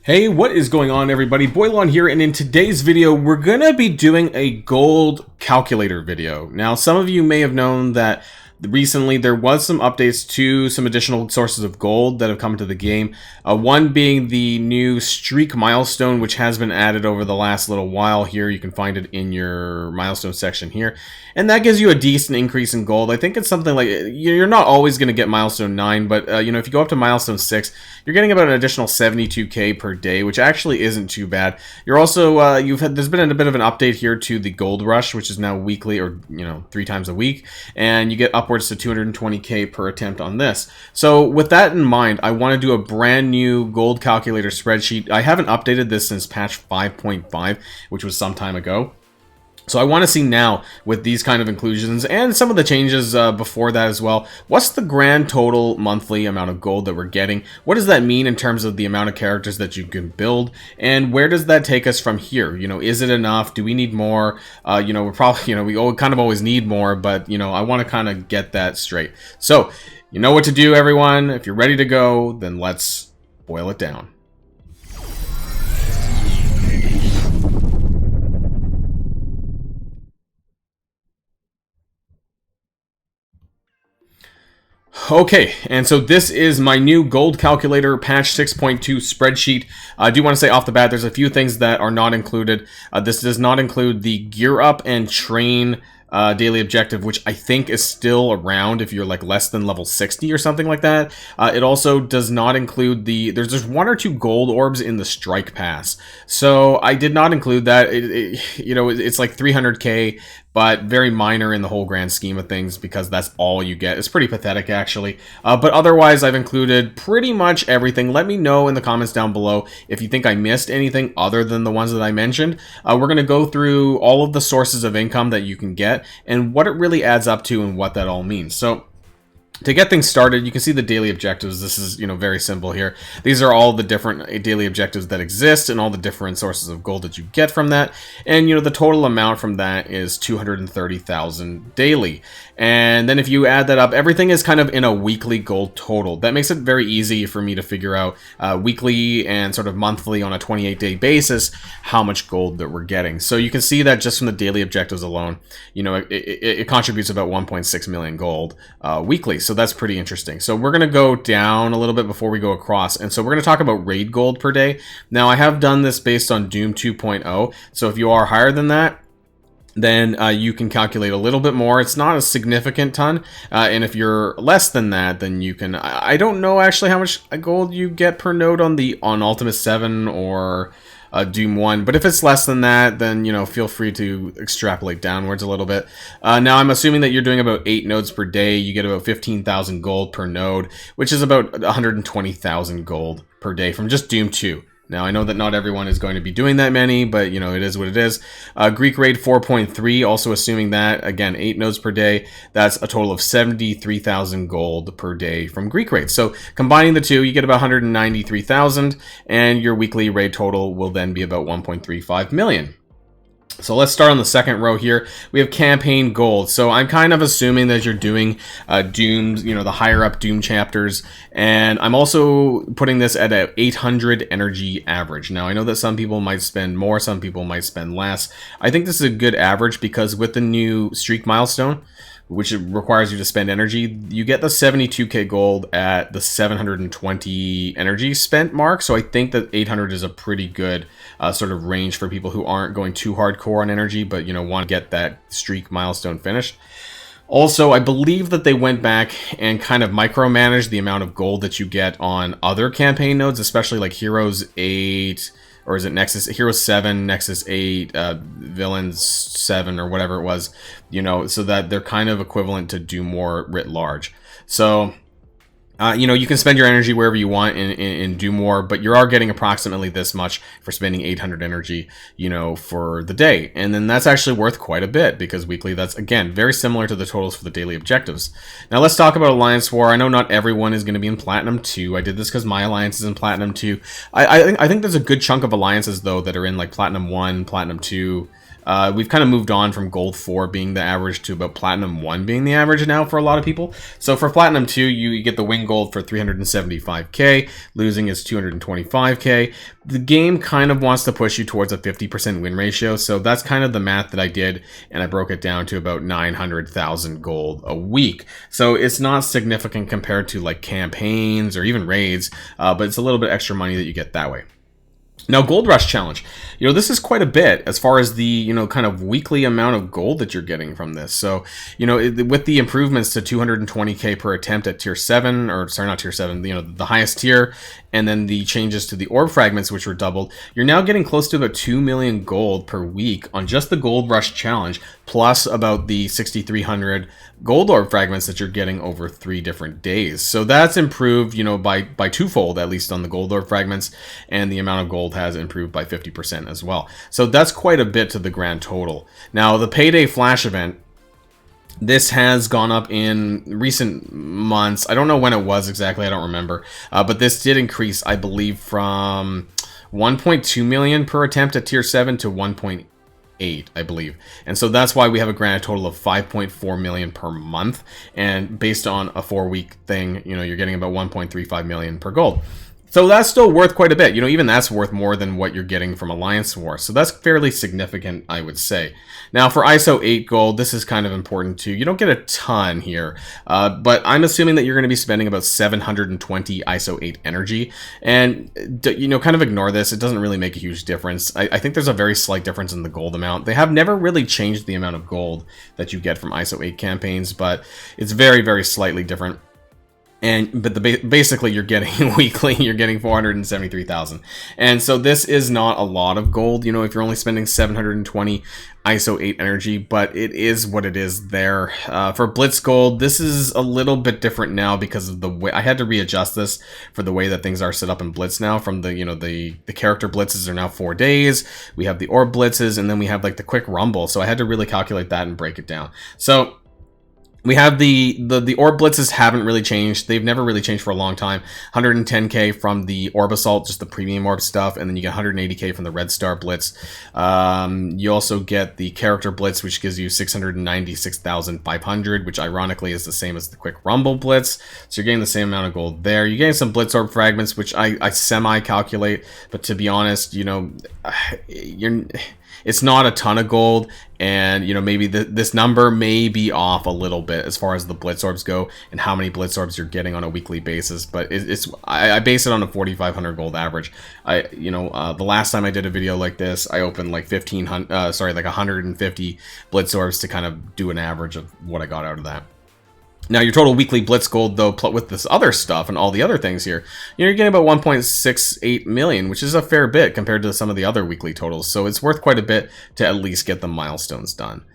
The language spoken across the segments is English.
Hey, what is going on, everybody? Boilon here, and in today's video, we're gonna be doing a gold calculator video. Now, some of you may have known that recently there was some updates to some additional sources of gold that have come to the game. One being the new streak milestone, which has been added over the last little while here. You can find it in your milestone section here. And that gives you a decent increase in gold. I think it's something like, you're not always going to get milestone 9, but you know, if you go up to milestone 6, you're getting about an additional 72k per day, which actually isn't too bad. You're also, there's been a bit of an update here to the gold rush, which is now weekly, or, you know, 3 times a week. And you get upwards to 220k per attempt on this. So with that in mind, I want to do a brand new gold calculator spreadsheet. I haven't updated this since patch 5.5, which was some time ago. So I want to see now, with these kind of inclusions and some of the changes before that as well, what's the grand total monthly amount of gold that we're getting? What does that mean in terms of the amount of characters that you can build? And where does that take us from here? You know, is it enough? Do we need more? You know, we're probably, you know, we kind of always need more, but, you know, I want to kind of get that straight. So, you know what to do, everyone. If you're ready to go, then let's boil it down. Okay, and so this is my new gold calculator patch 6.2 spreadsheet. I do want to say off the bat, there's a few things that are not included. This does not include the gear up and train daily objective, which I think is still around if you're like less than level 60 or something like that. It also does not include there's just 1 or 2 gold orbs in the strike pass. So I did not include that. You know, it's like 300k, but very minor in the whole grand scheme of things because that's all you get. It's pretty pathetic, actually. But otherwise, I've included pretty much everything. Let me know in the comments down below if you think I missed anything other than the ones that I mentioned. We're going to go through all of the sources of income that you can get and what it really adds up to and what that all means. So, to get things started, you can see the daily objectives. This is, you know, very simple here. These are all the different daily objectives that exist and all the different sources of gold that you get from that. And, you know, the total amount from that is 230,000 daily. And then if you add that up, everything is kind of in a weekly gold total. That makes it very easy for me to figure out weekly and sort of monthly on a 28-day basis how much gold that we're getting. So you can see that just from the daily objectives alone, you know, it contributes about 1.6 million gold weekly. So that's pretty interesting. So we're going to go down a little bit before we go across. And so we're going to talk about raid gold per day. Now, I have done this based on Doom 2.0. So if you are higher than that, then you can calculate a little bit more. It's not a significant ton. And if you're less than that, then you can... I don't know actually how much gold you get per node on Ultimate 7 or... Doom 1, but if it's less than that, then, you know, feel free to extrapolate downwards a little bit. Now, I'm assuming that you're doing about 8 nodes per day. You get about 15,000 gold per node, which is about 120,000 gold per day from just Doom 2. Now, I know that not everyone is going to be doing that many, but, you know, it is what it is. Greek Raid 4.3, also assuming that, again, 8 nodes per day, that's a total of 73,000 gold per day from Greek Raid. So, combining the two, you get about 193,000, and your weekly raid total will then be about 1.35 million. So let's start on the second row here. We have campaign gold. So I'm kind of assuming that you're doing Dooms, you know, the higher up Doom chapters. And I'm also putting this at a 800 energy average. Now, I know that some people might spend more, some people might spend less. I think this is a good average because with the new streak milestone, which requires you to spend energy, you get the 72k gold at the 720 energy spent mark. So I think that 800 is a pretty good sort of range for people who aren't going too hardcore on energy, but, you know, want to get that streak milestone finished. Also, I believe that they went back and kind of micromanaged the amount of gold that you get on other campaign nodes, especially like Heroes 8, or is it Nexus, Heroes 7, Nexus 8, Villains 7, or whatever it was, you know, so that they're kind of equivalent to Doom War writ large. So, you know, you can spend your energy wherever you want in Doom War, but you are getting approximately this much for spending 800 energy, you know, for the day. And then that's actually worth quite a bit because weekly, that's, again, very similar to the totals for the daily objectives. Now, let's talk about Alliance War. I know not everyone is going to be in Platinum 2. I did this because my Alliance is in Platinum 2. I think there's a good chunk of Alliances, though, that are in, like, Platinum 1, Platinum 2, We've kind of moved on from Gold 4 being the average to about Platinum 1 being the average now for a lot of people. So for Platinum 2, you get the win gold for 375k, losing is 225k. The game kind of wants to push you towards a 50% win ratio, so that's kind of the math that I did, and I broke it down to about 900,000 gold a week. So it's not significant compared to like campaigns or even raids, but it's a little bit extra money that you get that way. Now, Gold Rush Challenge, this is quite a bit as far as the, kind of weekly amount of gold that you're getting from this. So, with the improvements to 220k per attempt at tier 7, or sorry, not tier 7, the highest tier, and then the changes to the orb fragments, which were doubled, you're now getting close to about 2 million gold per week on just the Gold Rush Challenge, plus about the 6,300 gold orb fragments that you're getting over 3 different days. So that's improved, by twofold, at least on the gold orb fragments, and the amount of gold has improved by 50% as well. So that's quite a bit to the grand total. Now, the Payday Flash event, this has gone up in recent months. I don't know when it was exactly, I don't remember. But this did increase, I believe, from 1.2 million per attempt at tier 7 to 1.8, I believe. And so that's why we have a grand total of 5.4 million per month. And based on a 4-week thing, you're getting about 1.35 million per gold. So that's still worth quite a bit. Even that's worth more than what you're getting from Alliance War. So that's fairly significant, I would say. Now, for ISO 8 gold, this is kind of important too. You don't get a ton here, but I'm assuming that you're going to be spending about 720 ISO 8 energy. And, kind of ignore this. It doesn't really make a huge difference. I think there's a very slight difference in the gold amount. They have never really changed the amount of gold that you get from ISO 8 campaigns, but it's very, very slightly different. But basically you're getting weekly, you're getting 473,000. And so this is not a lot of gold, if you're only spending 720 ISO 8 energy, but it is what it is there. For Blitz gold, this is a little bit different now because of the way I had to readjust this for the way that things are set up in Blitz now. From the, the character blitzes are now 4 days. We have the orb blitzes, and then we have like the quick rumble. So I had to really calculate that and break it down. So we have the orb blitzes haven't really changed. They've never really changed for a long time. 110k from the orb assault, just the premium orb stuff, and then you get 180k from the red star blitz. You also get the character blitz, which gives you 696,500, which ironically is the same as the quick rumble blitz. So you're getting the same amount of gold there. You're getting some blitz orb fragments, which I semi-calculate, but to be honest, it's not a ton of gold, and maybe this number may be off a little bit as far as the blitz orbs go and how many blitz orbs you're getting on a weekly basis. But I base it on a 4,500 gold average. The last time I did a video like this, I opened like 150 blitz orbs to kind of do an average of what I got out of that. Now, your total weekly Blitz gold, though, with this other stuff and all the other things here, you're getting about 1.68 million, which is a fair bit compared to some of the other weekly totals. So it's worth quite a bit to at least get the milestones done.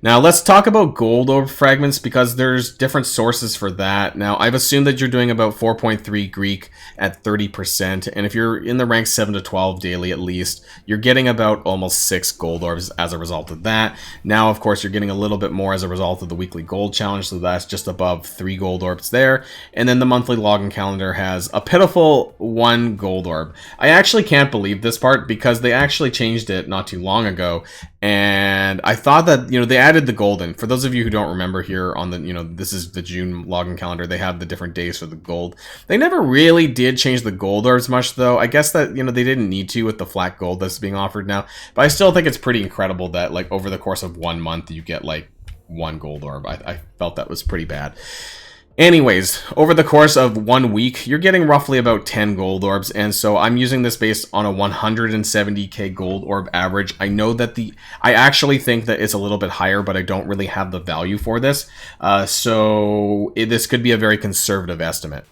Now, let's talk about gold orb fragments, because there's different sources for that. Now, I've assumed that you're doing about 4.3 Greek at 30%, and if you're in the ranks 7 to 12 daily at least, you're getting about almost 6 gold orbs as a result of that. Now, of course, you're getting a little bit more as a result of the weekly gold challenge, so that's just above 3 gold orbs there. And then the monthly login calendar has a pitiful 1 gold orb. I actually can't believe this part, because they actually changed it not too long ago, and I thought that, they added the golden. For those of you who don't remember, here on the, this is the June login calendar, they have the different days for the gold. They never really did change the gold orbs much, though. I guess that, they didn't need to with the flat gold that's being offered now. But I still think it's pretty incredible that, like, over the course of 1 month, you get, like, 1 gold orb. I felt that was pretty bad. Anyways, over the course of 1 week, you're getting roughly about 10 gold orbs, and so I'm using this based on a 170k gold orb average. I know that I actually think that it's a little bit higher, but I don't really have the value for this, so this could be a very conservative estimate.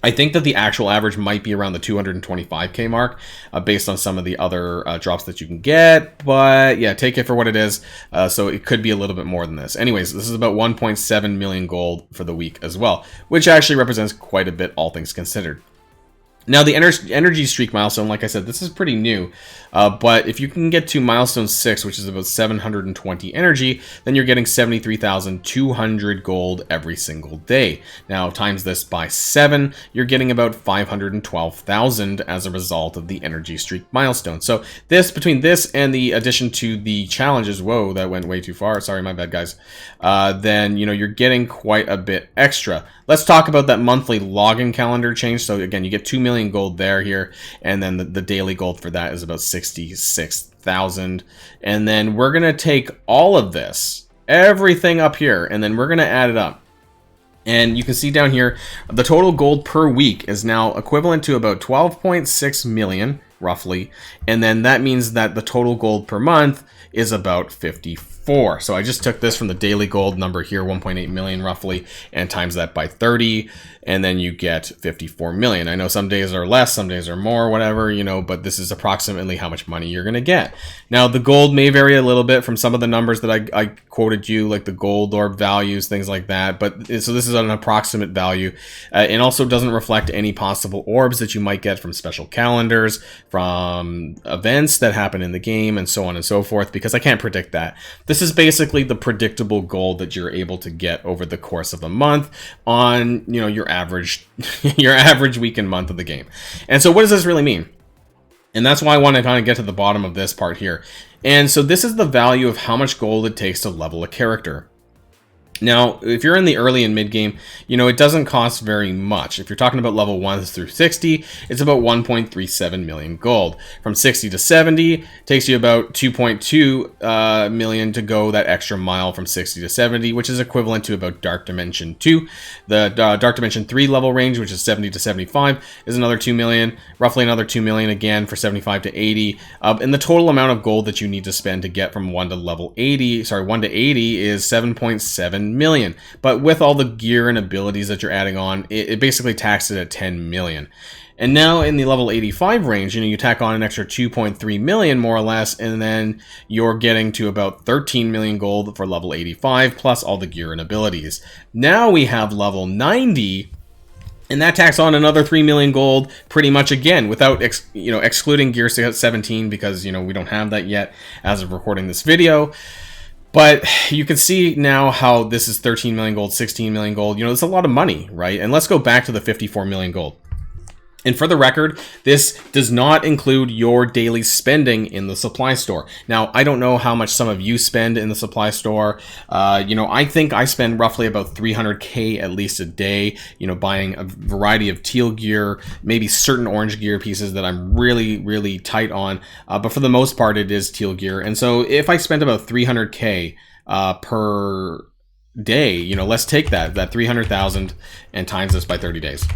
I think that the actual average might be around the 225k mark, based on some of the other drops that you can get. But yeah, take it for what it is. So it could be a little bit more than this. Anyways, this is about 1.7 million gold for the week as well, which actually represents quite a bit, all things considered. Now, the energy streak milestone, like I said, this is pretty new. But if you can get to milestone 6, which is about 720 energy, then you're getting 73,200 gold every single day. Now, times this by 7, you're getting about 512,000 as a result of the energy streak milestone. So this, between this and the addition to the challenges, whoa, that went way too far. Sorry, my bad, guys. Then, you know, you're getting quite a bit extra. Let's talk about that monthly login calendar change. So again, you get 2 million gold there here, and then the daily gold for that is about 66,000. And then we're gonna take all of this, everything up here, and then we're gonna add it up. And you can see down here, the total gold per week is now equivalent to about 12.6 million, roughly. And then that means that the total gold per month is about 54. So I just took this from the daily gold number here, 1.8 million roughly, and times that by 30, and then you get 54 million. I know some days are less, some days are more, whatever, you know, but this is approximately how much money you're going to get. Now, the gold may vary a little bit from some of the numbers that I quoted you, like the gold orb values, things like that. But so this is an approximate value, and also doesn't reflect any possible orbs that you might get from special calendars, from events that happen in the game, and so on and so forth, because I can't predict that. This is basically the predictable gold that you're able to get over the course of a month on, you know, your average your average week and month of the game. And so what does this really mean? And that's why I want to kind of get to the bottom of this part here. And so this is the value of how much gold it takes to level a character. Now, if you're in the early and mid game, you know, it doesn't cost very much. If you're talking about level 1 through 60, it's about 1.37 million gold. From 60 to 70, takes you about 2.2 million to go that extra mile from 60 to 70, which is equivalent to about Dark Dimension 2. The Dark Dimension 3 level range, which is 70 to 75, is another 2 million, roughly another 2 million again for 75 to 80. And the total amount of gold that you need to spend to get from 1 to level 80, sorry, 1 to 80 is 7.7 million. But with all the gear and abilities that you're adding on, it basically taxes it at 10 million. And now in the level 85 range, you know, you tack on an extra 2.3 million more or less, and then you're getting to about 13 million gold for level 85 plus all the gear and abilities. Now we have level 90, and that tacks on another 3 million gold pretty much again, without excluding gear 17, because, you know, we don't have that yet as of recording this video. But you can see now how this is 13 million gold, 16 million gold. You know, it's a lot of money, right? And let's go back to the 54 million gold. And for the record, this does not include your daily spending in the supply store. Now, I don't know how much some of you spend in the supply store. You know, I think I spend roughly about 300k at least a day, you know, buying a variety of teal gear, maybe certain orange gear pieces that I'm really, really tight on. But for the most part, it is teal gear. And so if I spend about 300k per day, you know, let's take that 300,000 and times this by 30 days.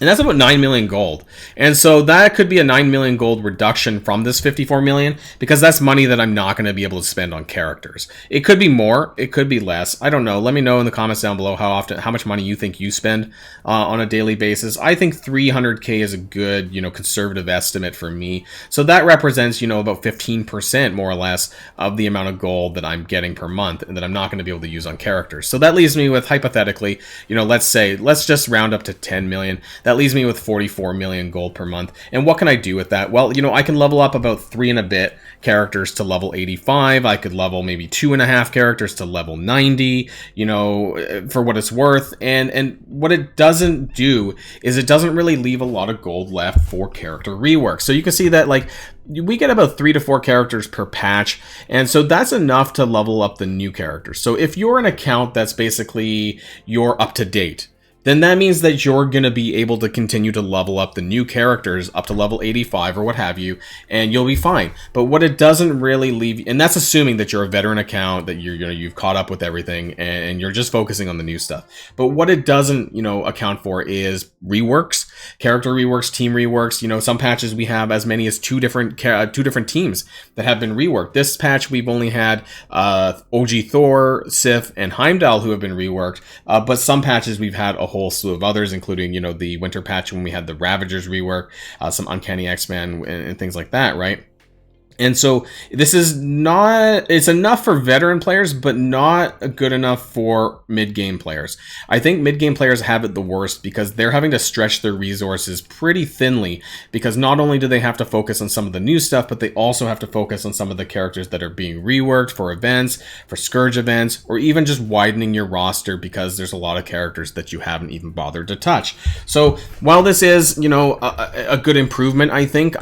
And that's about 9 million gold. And so that could be a 9 million gold reduction from this 54 million, because that's money that I'm not going to be able to spend on characters. It could be more, it could be less. I don't know. Let me know in the comments down below how much money you think you spend on a daily basis. I think 300k is a good, you know, conservative estimate for me. So that represents, you know, about 15% more or less of the amount of gold that I'm getting per month and that I'm not going to be able to use on characters. So that leaves me with, hypothetically, you know, let's just round up to 10 million. That leaves me with 44 million gold per month. And what can I do with that? Well, you know, I can level up about 3 and a bit characters to level 85. I could level maybe 2.5 characters to level 90, you know, for what it's worth. And what it doesn't do is it doesn't really leave a lot of gold left for character rework. So you can see that, like, we get about 3 to 4 characters per patch, and so that's enough to level up the new characters. So if you're an account that's basically you're up to date, then that means that you're going to be able to continue to level up the new characters up to level 85 or what have you, and you'll be fine. But what it doesn't really leave, and that's assuming that you're a veteran account, that you've caught up with everything, and you're just focusing on the new stuff. But what it doesn't, you know, account for is reworks, character reworks, team reworks. You know, some patches we have as many as two different teams that have been reworked. This patch we've only had OG Thor, Sif, and Heimdall who have been reworked, but some patches we've had a whole slew of others, including, you know, the winter patch when we had the Ravagers rework, some Uncanny X-Men and things like that, right? And so this is not, it's enough for veteran players, but not good enough for mid-game players. I think mid-game players have it the worst because they're having to stretch their resources pretty thinly, because not only do they have to focus on some of the new stuff, but they also have to focus on some of the characters that are being reworked for events, for Scourge events, or even just widening your roster because there's a lot of characters that you haven't even bothered to touch. So while this is, you know, a good improvement, I think,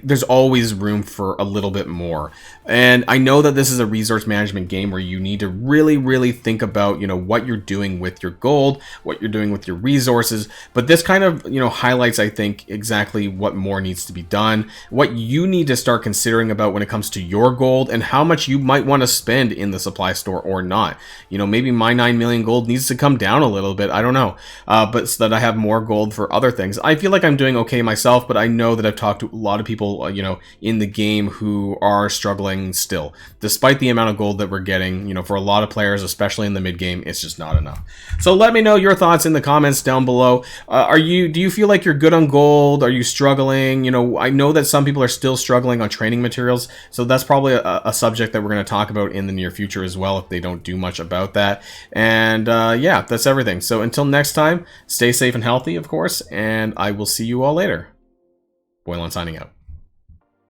there's always room for a little bit more. And I know that this is a resource management game where you need to really, really think about, you know, what you're doing with your gold, what you're doing with your resources. But this kind of, you know, highlights, I think, exactly what more needs to be done, what you need to start considering about when it comes to your gold, and how much you might want to spend in the supply store or not. You know, maybe my 9 million gold needs to come down a little bit. I don't know. But so that I have more gold for other things. I feel like I'm doing okay myself, but I know that I've talked to a lot of people, you know, in the game who are struggling still, despite the amount of gold that we're getting. You know, for a lot of players, especially in the mid game, it's just not enough. So let me know your thoughts in the comments down below. Do you feel like you're good on gold? Are you struggling? You know, I know that some people are still struggling on training materials, so that's probably a subject that we're going to talk about in the near future as well, if they don't do much about that. And yeah, that's everything. So until next time, stay safe and healthy, of course, and I will see you all later. Boilon signing out.